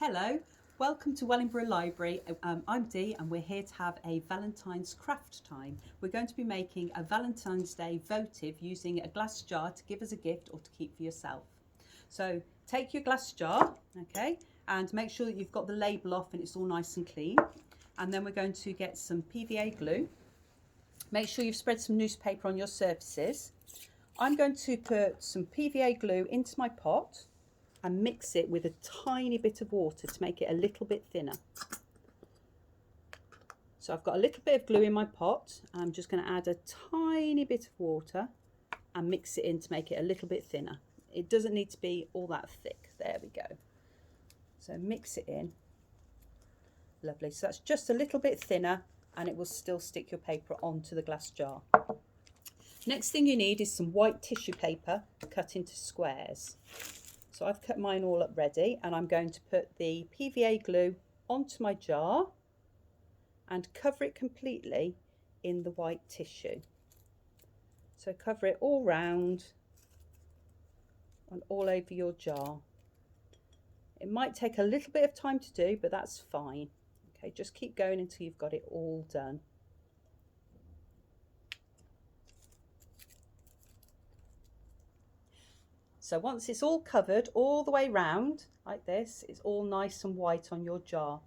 Hello, welcome to Wellingborough Library. I'm Dee and we're here to have a Valentine's craft time. We're going to be making a Valentine's Day votive using a glass jar to give as a gift or to keep for yourself. So take your glass jar, okay, and make sure that you've got the label off and it's all nice and clean. And then we're going to get some PVA glue. Make sure you've spread some newspaper on your surfaces. I'm going to put some PVA glue into my pot and mix it with a tiny bit of water to make it a little bit thinner. So I've got a little bit of glue in my pot. I'm just going to add a tiny bit of water and mix it in to make it a little bit thinner. It doesn't need to be all that thick. There we go. So mix it in. Lovely. So that's just a little bit thinner and it will still stick your paper onto the glass jar. Next thing you need is some white tissue paper cut into squares. So I've cut mine all up ready and I'm going to put the PVA glue onto my jar and cover it completely in the white tissue. So cover it all round and all over your jar. It might take a little bit of time to do, but that's fine. Okay, just keep going until you've got it all done. So once it's all covered all the way round like this, it's all nice and white on your jar.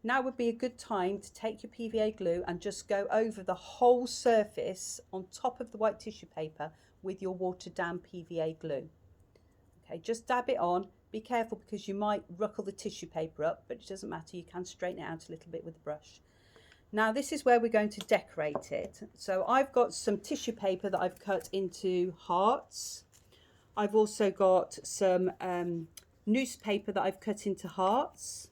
Now would be a good time to take your PVA glue and just go over the whole surface on top of the white tissue paper with your watered down PVA glue. Okay, just dab it on. Be careful because you might ruckle the tissue paper up, but it doesn't matter. You can straighten it out a little bit with the brush. Now this is where we're going to decorate it. So I've got some tissue paper that I've cut into hearts. I've also got some newspaper that I've cut into hearts,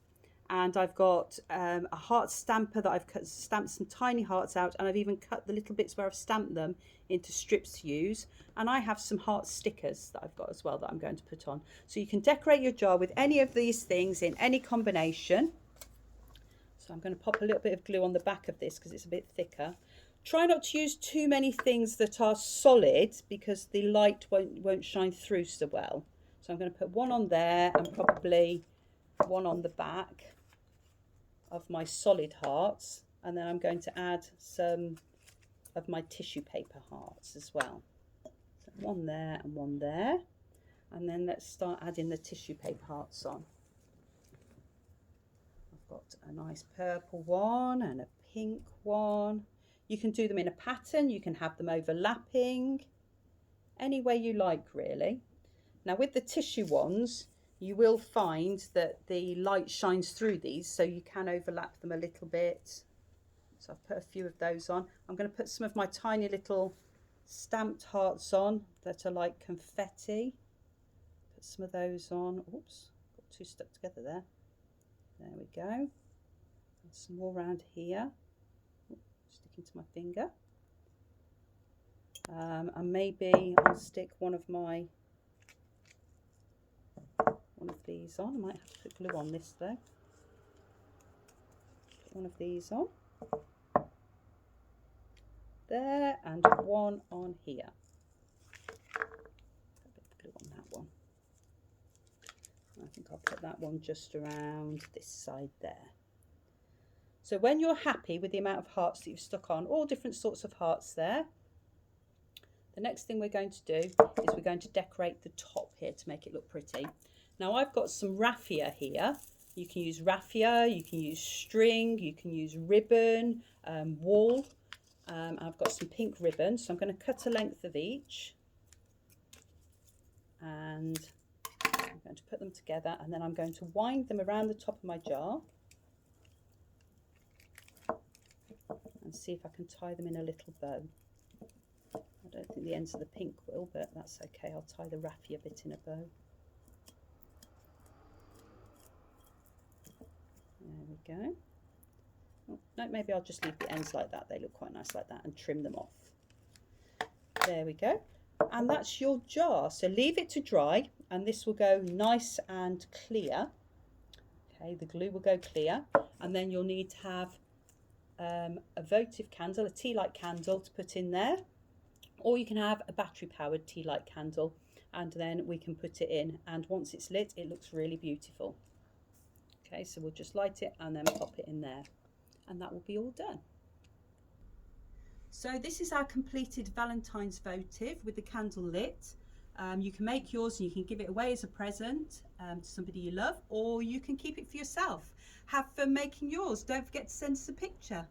and I've got a heart stamper that I've stamped some tiny hearts out, and I've even cut the little bits where I've stamped them into strips to use, and I have some heart stickers that I've got as well that I'm going to put on. So you can decorate your jar with any of these things in any combination. So I'm going to pop a little bit of glue on the back of this because it's a bit thicker. Try not to use too many things that are solid because the light won't shine through so well. So I'm going to put one on there and probably one on the back of my solid hearts. And then I'm going to add some of my tissue paper hearts as well. So one there and one there. And then let's start adding the tissue paper hearts on. I've got a nice purple one and a pink one. You can do them in a pattern, you can have them overlapping, any way you like really. Now with the tissue ones, you will find that the light shines through these, so you can overlap them a little bit. So I've put a few of those on. I'm going to put some of my tiny little stamped hearts on that are like confetti. Put some of those on. Oops, got two stuck together there. There we go. And some more around here. Sticking to my finger, and maybe I'll stick one of these on. I might have to put glue on this though. Put one of these on there and one on here. Put a bit of glue on that one. I think I'll put that one just around this side there. So when you're happy with the amount of hearts that you've stuck on, all different sorts of hearts there, the next thing we're going to do is we're going to decorate the top here to make it look pretty. Now I've got some raffia here. You can use raffia, you can use string, you can use ribbon, wool. I've got some pink ribbon, so I'm going to cut a length of each. And I'm going to put them together, and then I'm going to wind them around the top of my jar. And see if I can tie them in a little bow. I don't think the ends of the pink will, but that's okay. I'll tie the raffia bit in a bow. There we go. Oh, no, maybe I'll just leave the ends like that. They look quite nice like that, and trim them off. There we go. And that's your jar. So leave it to dry, and this will go nice and clear. Okay, the glue will go clear, and then you'll need to have a votive candle, a tea light candle to put in there, or you can have a battery powered tea light candle, and then we can put it in, and once it's lit it looks really beautiful. Okay, so we'll just light it and then pop it in there, and that will be all done. So this is our completed Valentine's votive with the candle lit. You can make yours and you can give it away as a present to somebody you love, or you can keep it for yourself. Have fun making yours. Don't forget to send us a picture.